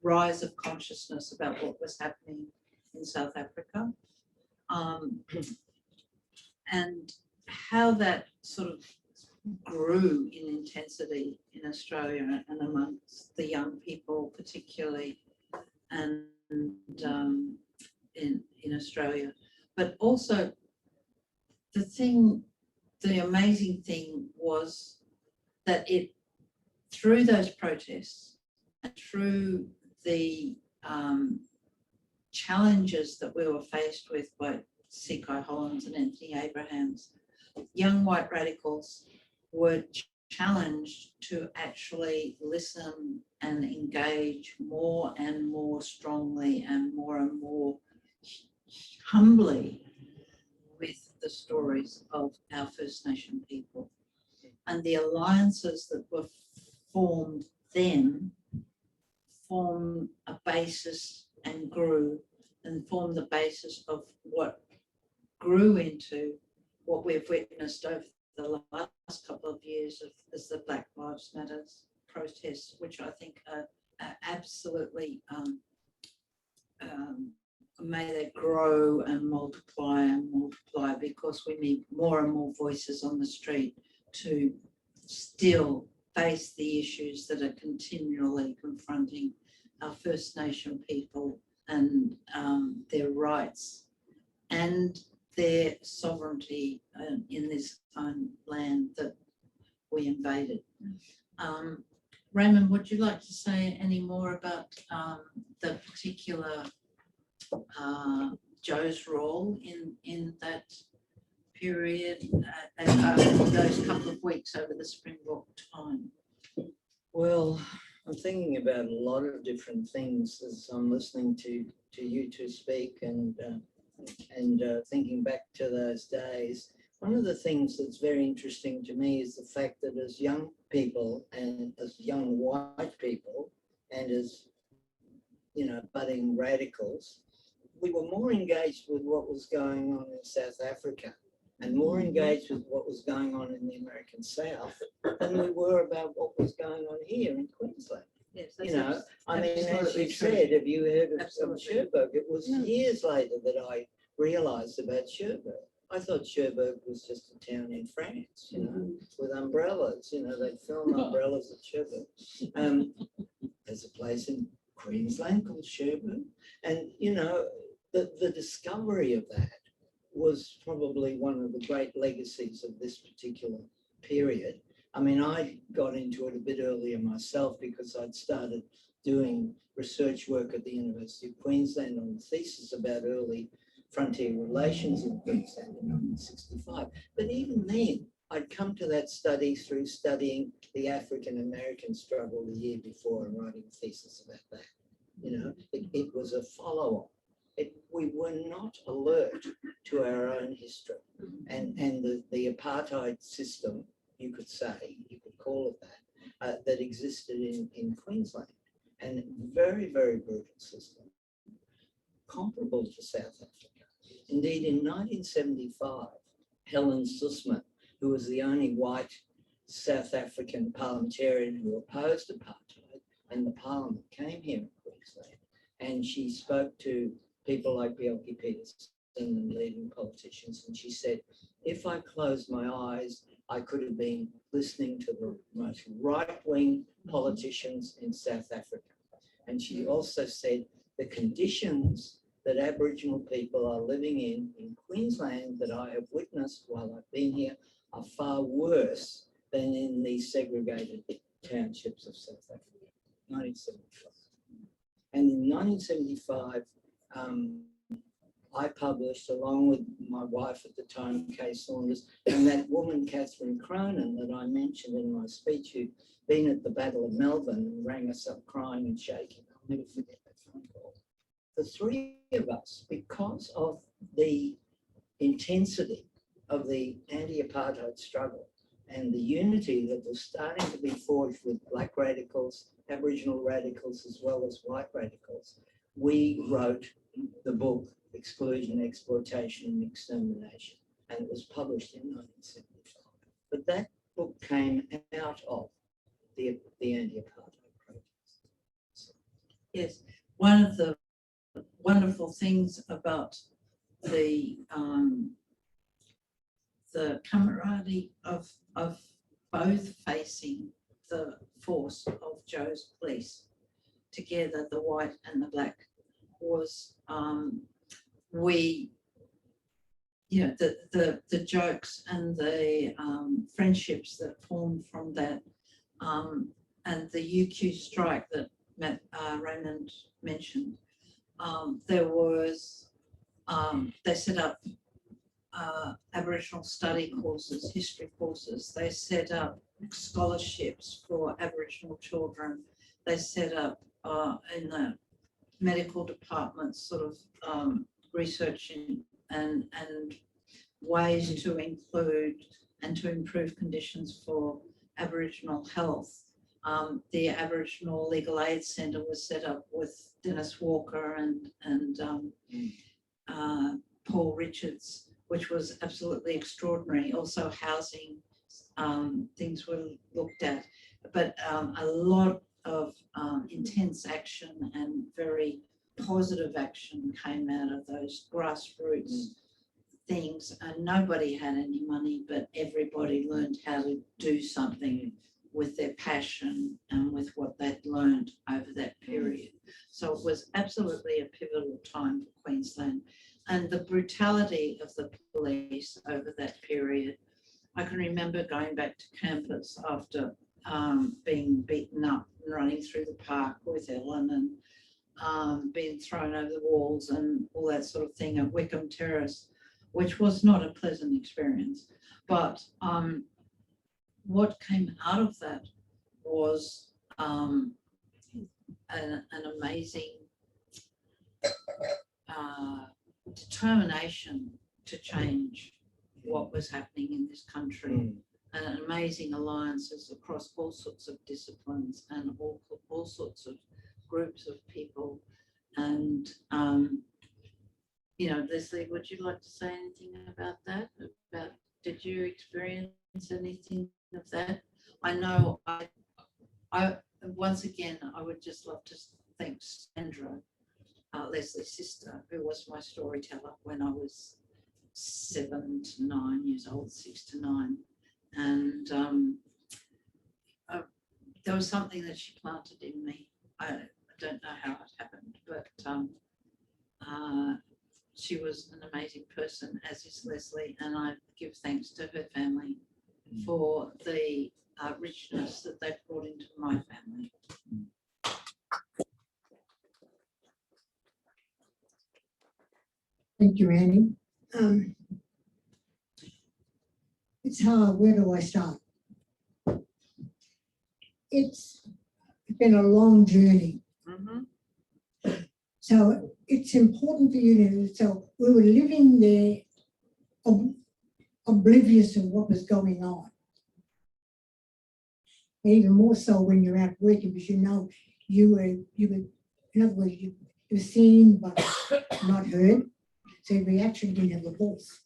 rise of consciousness about what was happening in South Africa, and how that sort of grew in intensity in Australia and amongst the young people particularly, and in Australia. But also the amazing thing was that through those protests and through the challenges that we were faced with by C.K. Hollands and Anthony Abrahams, young white radicals were challenged to actually listen and engage more and more strongly and more humbly with the stories of our First Nation people. And the alliances that were formed then formed a basis and grew and formed the basis of what grew into what we've witnessed over the last couple of years as the Black Lives Matter protests, which I think are absolutely, may they grow and multiply because we need more and more voices on the street to still face the issues that are continually confronting our First Nation people and their rights and their sovereignty in this land that we invaded. Raymond, would you like to say any more about the particular Joe's role in that period and those couple of weeks over the Springbok time? Well, I'm thinking about a lot of different things as I'm listening to you two speak and thinking back to those days. One of the things that's very interesting to me is the fact that as young people and as young white people and as, you know, budding radicals, we were more engaged with what was going on in South Africa and more engaged with what was going on in the American South than we were about what was going on here in Queensland. Yes, You know, I mean, as you said, have you heard of Cherbourg? It was years later that I realised about Cherbourg. I thought Cherbourg was just a town in France, you know, with umbrellas. You know, they'd film umbrellas at Cherbourg. There's a place in Queensland called Cherbourg. And, you know, the discovery of that was probably one of the great legacies of this particular period. I mean, I got into it a bit earlier myself because I'd started doing research work at the University of Queensland on a thesis about early frontier relations in Queensland in 1965. But even then, I'd come to that study through studying the African American struggle the year before and writing a thesis about that. You know, it was a follow-on. We were not alert to our own history and the apartheid system, you could say, you could call it that, that existed in Queensland. And very, very brutal system, comparable to South Africa. Indeed, in 1975, Helen Suzman, who was the only white South African parliamentarian who opposed apartheid, and the parliament came here in Queensland, and she spoke to people like Bjelke Petersen and leading politicians, and she said, if I closed my eyes, I could have been listening to the most right-wing politicians in South Africa. And she also said the conditions that Aboriginal people are living in Queensland that I have witnessed while I've been here are far worse than in these segregated townships of South Africa, 1975. And in 1975, I published along with my wife at the time, Kay Saunders, and that woman, Catherine Cronin, that I mentioned in my speech, who'd been at the Battle of Melbourne and rang us up crying and shaking. I'll never forget that phone call. The three of us, because of the intensity of the anti-apartheid struggle and the unity that was starting to be forged with black radicals, Aboriginal radicals, as well as white radicals, we wrote the book Exclusion, Exploitation and Extermination, and it was published in 1975. But that book came out of the anti-apartheid protest. Yes, one of the wonderful things about the camaraderie of both facing the force of Joe's police together, the white and the black, was the jokes and the friendships that formed from that, and the UQ strike that Raymond mentioned. There was, they set up Aboriginal study courses, history courses. They set up scholarships for Aboriginal children. They set up in the medical departments sort of researching and ways to include and to improve conditions for Aboriginal health. The Aboriginal Legal Aid Centre was set up with Dennis Walker and Paul Richards, which was absolutely extraordinary. Also housing things were looked at, but a lot of intense action and very positive action came out of those grassroots things, and nobody had any money, but everybody learned how to do something with their passion and with what they'd learned over that period. So it was absolutely a pivotal time for Queensland. And the brutality of the police over that period, I can remember going back to campus after being beaten up and running through the park with Ellen and being thrown over the walls and all that sort of thing at Wickham Terrace, which was not a pleasant experience. But what came out of that was an amazing determination to change what was happening in this country, and amazing alliances across all sorts of disciplines and all sorts of groups of people. And you know, Lesley, would you like to say anything about that? About, did you experience anything of that? I know I once again, I would just love to thank Sandra, Leslie's sister, who was my storyteller when I was 7 to 9 years old, 6 to 9. And there was something that she planted in me. I don't know how it happened, but she was an amazing person, as is Lesley, and I give thanks to her family for the richness that they've brought into my family. Thank you, Annie. It's hard. Where do I start? It's been a long journey. So it's important for you to know. So we were living there oblivious of what was going on. Even more so when you're out working, because you know you were in other words, you were seen but not heard. So we actually didn't have a voice.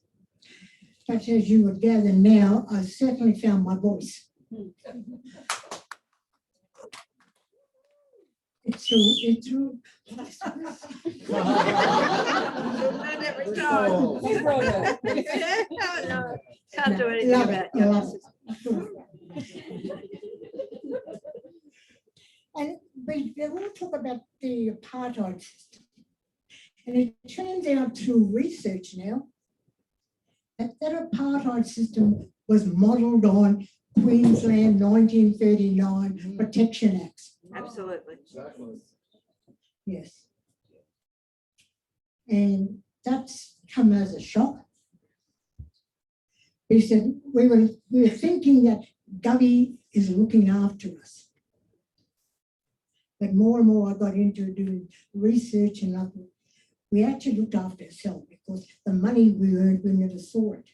But as you would gather now, I certainly found my voice. It's true. Every time. No, can't do anything Love about it, your love it. And they will talk about the apartheid system. And it turns out through research now that that apartheid system was modelled on Queensland 1939 Protection Acts. Absolutely. Exactly. Yes. And that's come as a shock. He said, we were thinking that Gubby is looking after us. But more and more I got into doing research and other. We actually looked after ourselves because the money we earned, we never saw it.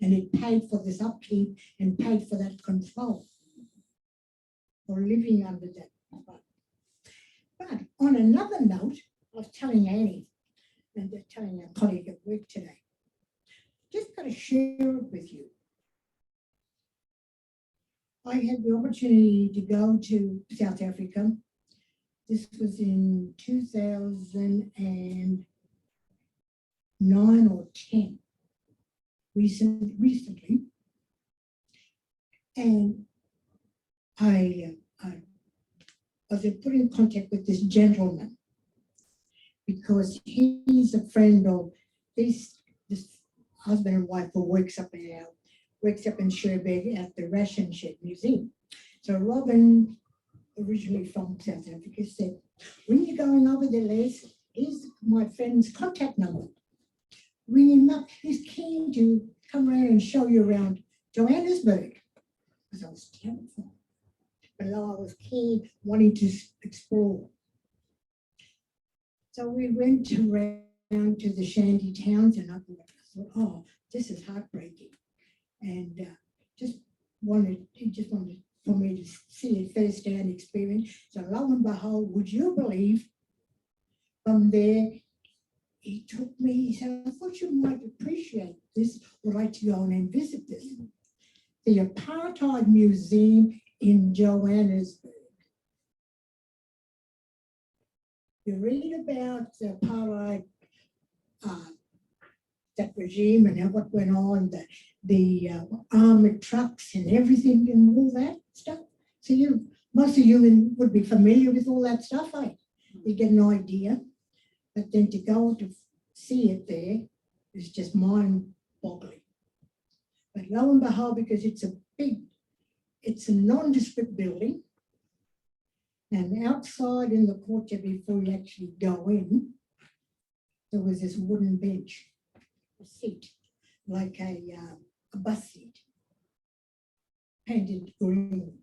And it paid for this upkeep and paid for that control, for living under that. But on another note, I was telling Annie, and they're telling a colleague at work today, just got to share it with you. I had the opportunity to go to South Africa. This was in 2009 or 10, recently. And I was put in contact with this gentleman because he's a friend of this husband and wife who works up in Sherbrooke at the Ration Shed Museum. So Robin, originally from South Africa, said, when you're going over there, Les, here's my friend's contact number. Ring him up. He's keen to come around and show you around Johannesburg. Because I was terrified. But I was keen, wanting to explore. So we went around to the shanty towns and up and I thought, oh, this is heartbreaking. And he just wanted for me to see a first-hand experience. So lo and behold, would you believe, from there, he took me, he said, I thought you might appreciate this, would like to go and visit this. The Apartheid Museum in Johannesburg. You read about the apartheid, that regime and what went on, the armored trucks and everything and all that stuff. So most of you would be familiar with all that stuff, eh? You get an idea. But then to go to see it there is just mind-boggling. But lo and behold, because it's a nondescript building, and outside in the courtyard before you actually go in, there was this wooden bench, a seat, like a bus seat, painted green.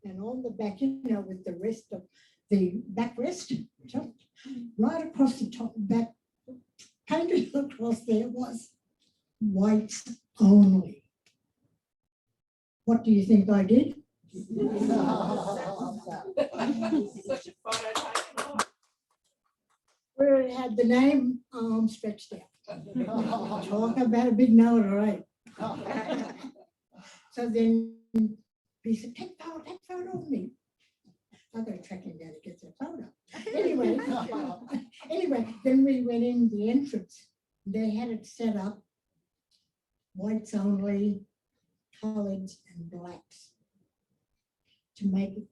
And on the back, with the rest of the backrest, right across the top back, painted across there was whites only. What do you think I did? Where it had the name stretched out. Talk about a big note, all right. So then he said, take photo of me. I've got to track him down to get that photo. Anyway, then we went in the entrance. They had it set up, whites only, coloreds and blacks, to make it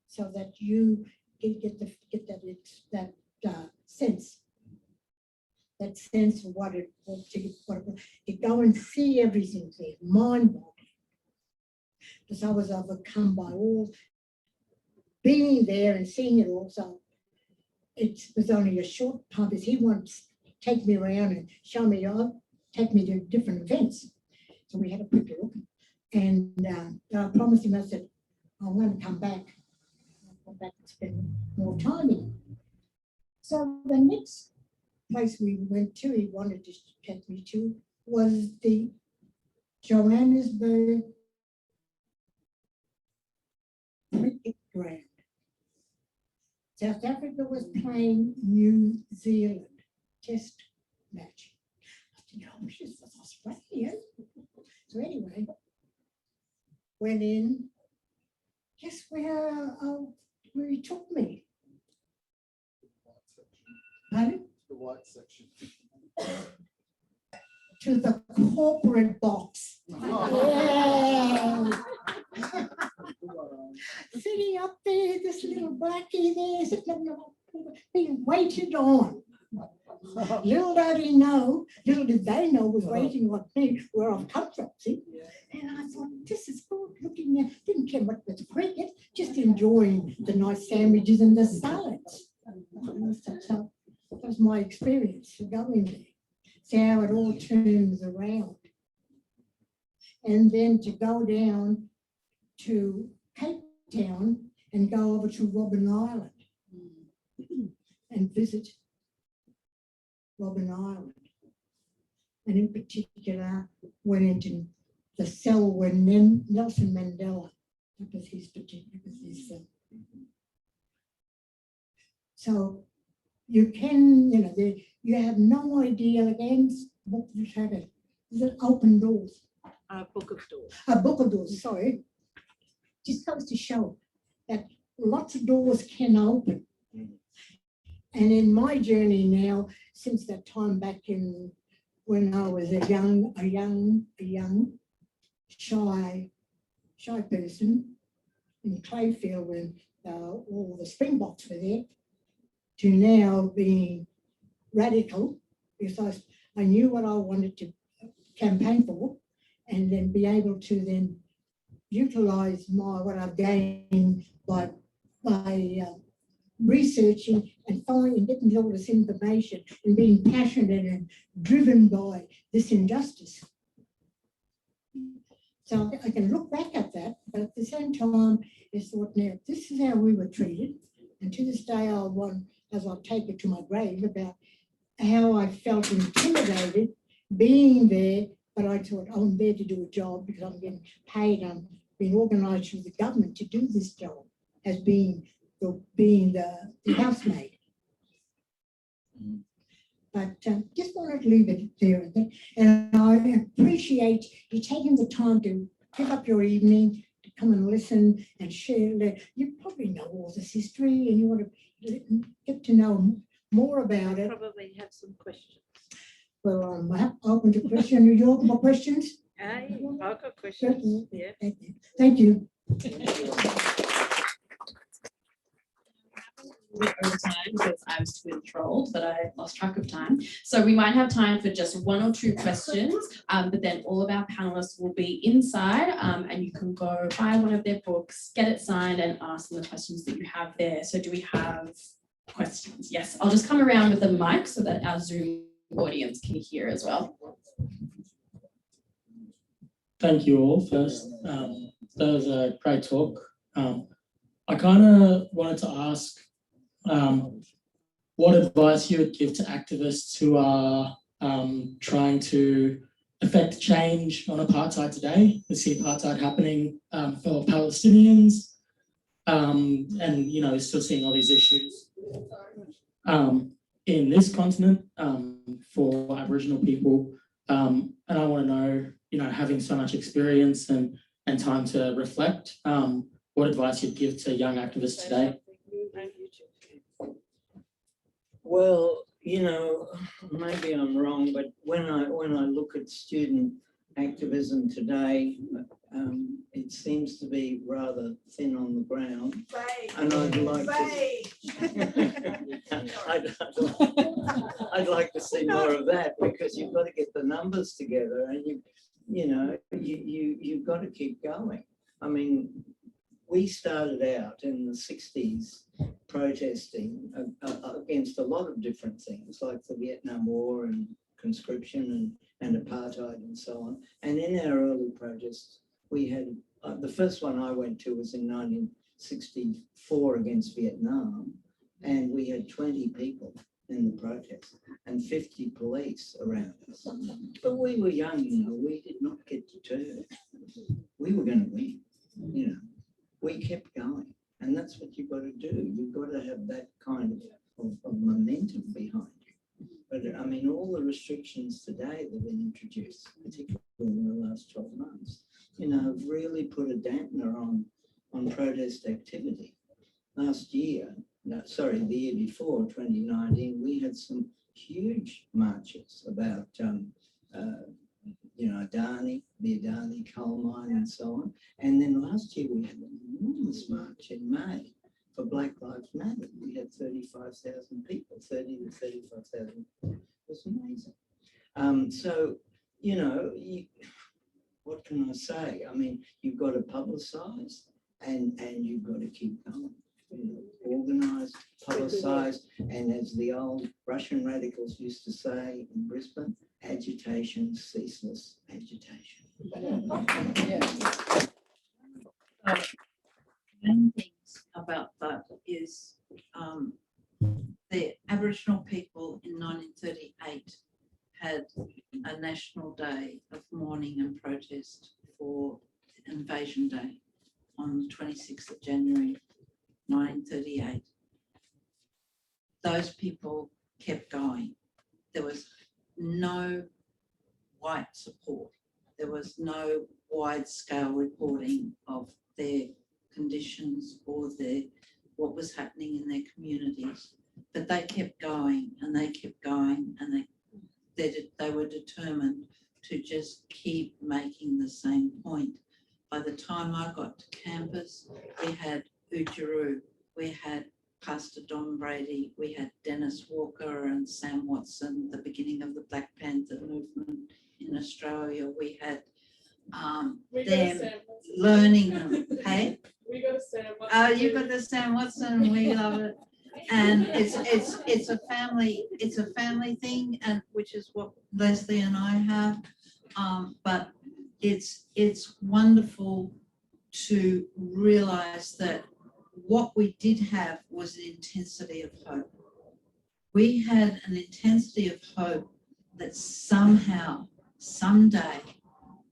so that you get that sense. That sense of what it was to go and see everything there, mind-boggling. Because I was overcome by all being there and seeing it all. So it was only a short time because he wants to take me around and show me, take me to different events. So we had a quick look. And I promised him, I said, I'm going to come back. I'll come back and spend more time in. So the next place we went to, he wanted to take me to, was the Johannesburg cricket ground. South Africa was playing New Zealand test match. I said, I wish this was Australia. So anyway, went in. Guess where he took me? Pardon? The white section. To the corporate box. Yeah. Sitting up there, this little blackie there, being waited on. Little did they know was waiting on me where I've come from, see? And I thought, this is good looking there. Didn't care what was cricket, just enjoying the nice sandwiches and the salads. So That was my experience of going there. See how it all turns around. And then to go down to Cape Town and go over to Robben Island and visit Robben Island. And in particular, went into the cell where Nelson Mandela, that was his cell. So you can, you have no idea against what was happening. Is it open doors? A book of doors. A book of doors, sorry. Just goes to show that lots of doors can open. And in my journey now, since that time back in when I was a young, shy person in Clayfield when all the Springboks were there, to now being radical, because I knew what I wanted to campaign for, and then be able to then utilize what I've gained by researching and finding, getting all this information and being passionate and driven by this injustice. So I can look back at that, but at the same time, it's thought, now, this is how we were treated. And to this day, I'll take it to my grave about how I felt intimidated being there, but I thought, I'm there to do a job because I'm getting paid, I'm being organised through the government to do this job as being the housemaid. But just wanted to leave it there. And I appreciate you taking the time to give up your evening to come and listen and share. You probably know all this history and you want to get to know more about it. Probably have some questions. Well, I'm open to questions. Are you open for questions? I've got questions. Yeah. Thank you. Over time because I was too enthralled, but I lost track of time. So we might have time for just one or two questions, but then all of our panelists will be inside and you can go buy one of their books, get it signed and ask them the questions that you have there. So do we have questions? Yes, I'll just come around with the mic so that our Zoom audience can hear as well. Thank you all first. That was a great talk. I kind of wanted to ask what advice you would give to activists who are trying to affect change on apartheid today. We see apartheid happening for Palestinians and, still seeing all these issues in this continent for Aboriginal people. And I want to know, having so much experience and time to reflect, what advice you'd give to young activists today? Well, maybe I'm wrong, but when I look at student activism today, it seems to be rather thin on the ground. And I'd like to see more of that, because you've got to get the numbers together and you've got to keep going. I mean, we started out in the 60s protesting against a lot of different things, like the Vietnam War and conscription and apartheid and so on. And in our early protests, we had, the first one I went to was in 1964 against Vietnam, and we had 20 people in the protest and 50 police around us. But we were young, we did not get deterred. We were going to win, We kept going, and that's what you've got to do. You've got to have that kind of momentum behind you. But I mean, all the restrictions today that have been introduced, particularly in the last 12 months, have really put a dampener on protest activity. Last year, the year before, 2019, we had some huge marches about Adani, the Adani coal mine and so on. And then last year we had an enormous march in May for Black Lives Matter. We had 35,000 people, 30 to 35,000. It was amazing. What can I say? I mean, you've got to publicise and you've got to keep going. Organise, publicise, And as the old Russian radicals used to say in Brisbane, agitation, ceaseless agitation. Main things about that is the Aboriginal people in 1938 had a national day of mourning and protest for Invasion Day on the 26th of January 1938. Those people kept going. There was no white support. There was no wide-scale reporting of their conditions or what was happening in their communities. But they kept going and they kept going, and they were determined to just keep making the same point. By the time I got to campus, we had Ujuru, we had Pastor Don Brady, we had Dennis Walker and Sam Watson, the beginning of the Black Panther movement in Australia. We had them learning them. Hey? We got a Sam Watson. Oh, you got the Sam Watson, we love it. And it's a family thing, and which is what Leslie and I have. But it's wonderful to realise that what we did have was an intensity of hope. We had an intensity of hope that somehow, someday,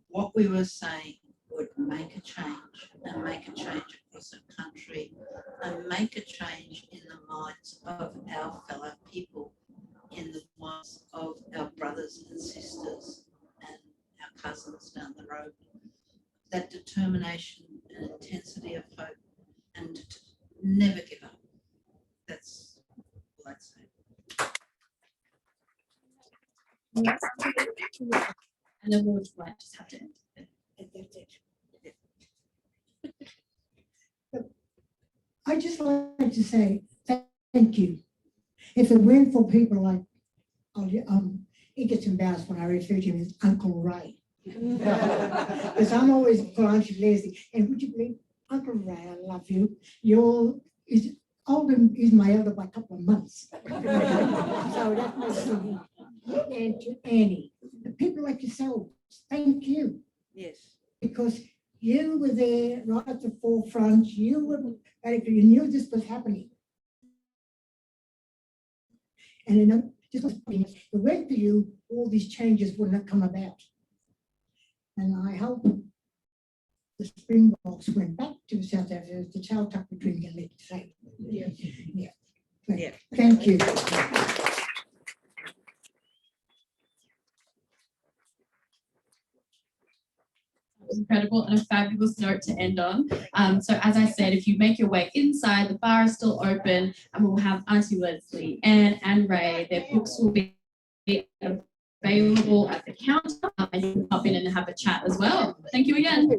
what we were saying would make a change, and make a change across the country, and make a change in the minds of our fellow people, in the minds of our brothers and sisters and our cousins down the road. That determination and intensity of hope, and to never give up. That's all I'd say. And then we'll just have to end. And that's it. I just like to say thank you. If it weren't for people like, he gets embarrassed when I refer to him as Uncle Ray. Because I'm always for Aunty Lesley. And would you believe, Uncle Ray, I love you. He's my elder by a couple of months. So that makes me. And to Annie, the people like yourself, thank you. Yes. Because you were there right at the forefront. You knew this was happening. And this was happening. If it weren't for you, all these changes wouldn't have come about. And I hope the Springboks went back to South Africa, the child tuck between your legs. Yeah. Yeah. Thank you. Incredible and a fabulous note to end on. So as I said, if you make your way inside, the bar is still open, and we'll have Aunty Lesley, Anne and Ray. Their books will be available at the counter, and you can pop in and have a chat as well. Thank you again.